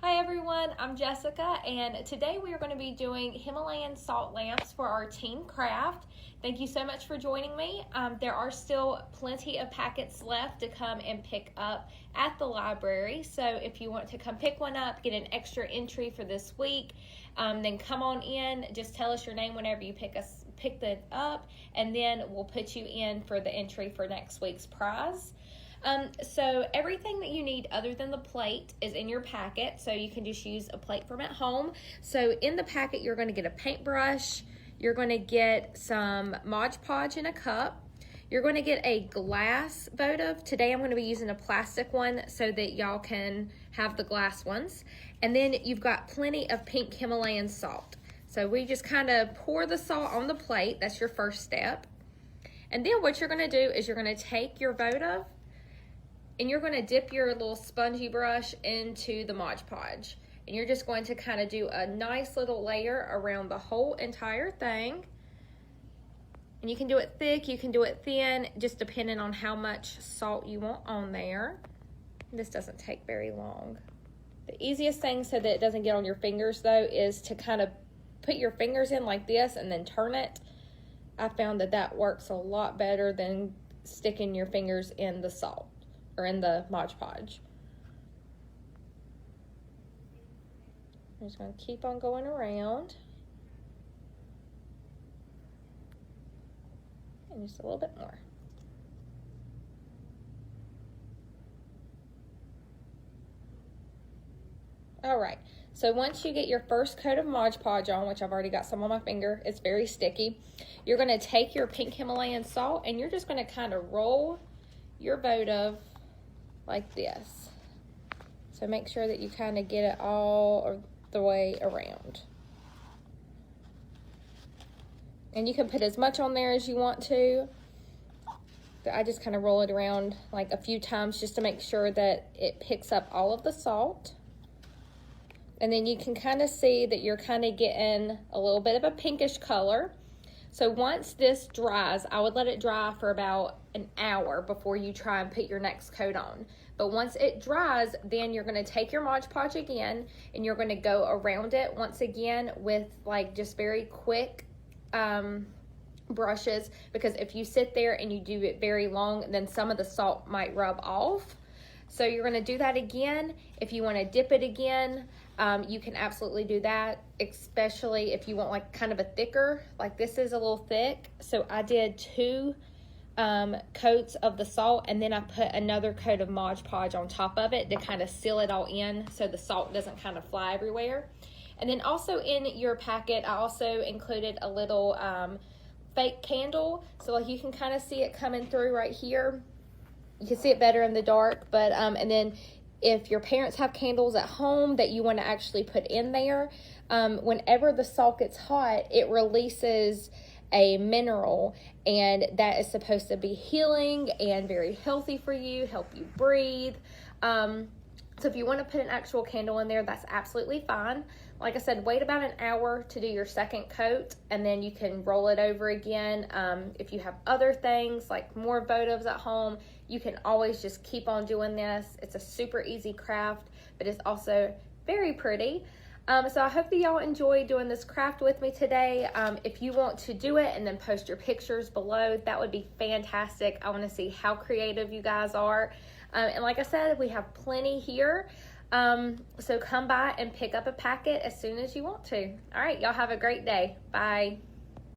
Hi everyone, I'm Jessica, and today we are going to be doing Himalayan salt lamps for our team craft. Thank you so much for joining me. There are still plenty of packets left to come and pick up at the library, so if you want to come pick one up, get an extra entry for this week, then come on in. Just tell us your name whenever you pick that up, and then we'll put you in for the entry for next week's prize. So everything that you need other than the plate is in your packet, so you can just use a plate from at home. So in the packet, you're going to get a paintbrush, you're going to get some Mod Podge in a cup, you're going to get a glass votive. Today I'm going to be using a plastic one so that y'all can have the glass ones. And then you've got plenty of pink Himalayan salt. So we just kind of pour the salt on the plate. That's your first step. And then what you're going to do is you're going to take your votive and you're going to dip your little spongy brush into the Mod Podge. And you're just going to kind of do a nice little layer around the whole entire thing. And you can do it thick, you can do it thin, just depending on how much salt you want on there. This doesn't take very long. The easiest thing so that it doesn't get on your fingers though is to kind of put your fingers in like this and then turn it. I found that that works a lot better than sticking your fingers in the salt or in the Mod Podge. I'm just going to keep on going around. And just a little bit more. All right, so once you get your first coat of Mod Podge on, which I've already got some on my finger, it's very sticky, you're going to take your pink Himalayan salt and you're just going to kind of roll your votive like this. So make sure that you kind of get it all the way around. And you can put as much on there as you want to. But I just kind of roll it around like a few times just to make sure that it picks up all of the salt. And then you can kind of see that you're kind of getting a little bit of a pinkish color. So once this dries, I would let it dry for about an hour before you try and put your next coat on. But once it dries, then you're going to take your Mod Podge again and you're going to go around it once again with like just very quick brushes, because if you sit there and you do it very long, then some of the salt might rub off. So you're going to do that again. If you want to dip it again, you can absolutely do that, especially if you want like kind of a thicker, like this is a little thick. So I did 2 coats of the salt, and then I put another coat of Mod Podge on top of it to kind of seal it all in so the salt doesn't kind of fly everywhere. And then also in your packet, I also included a little fake candle. So like you can kind of see it coming through right here. You can see it better in the dark, but and then if your parents have candles at home that you want to actually put in there, whenever the salt gets hot, it releases a mineral, and that is supposed to be healing and very healthy for you, help you breathe. So if you want to put an actual candle in there, that's absolutely fine. Like I said, wait about an hour to do your second coat, and then you can roll it over again. If you have other things like more votives at home, you can always just keep on doing this. It's a super easy craft, but it's also very pretty. So I hope that y'all enjoyed doing this craft with me today. If you want to do it and then post your pictures below, that would be fantastic. I want to see how creative you guys are. And like I said, we have plenty here. So come by and pick up a packet as soon as you want to. All right, y'all have a great day. Bye.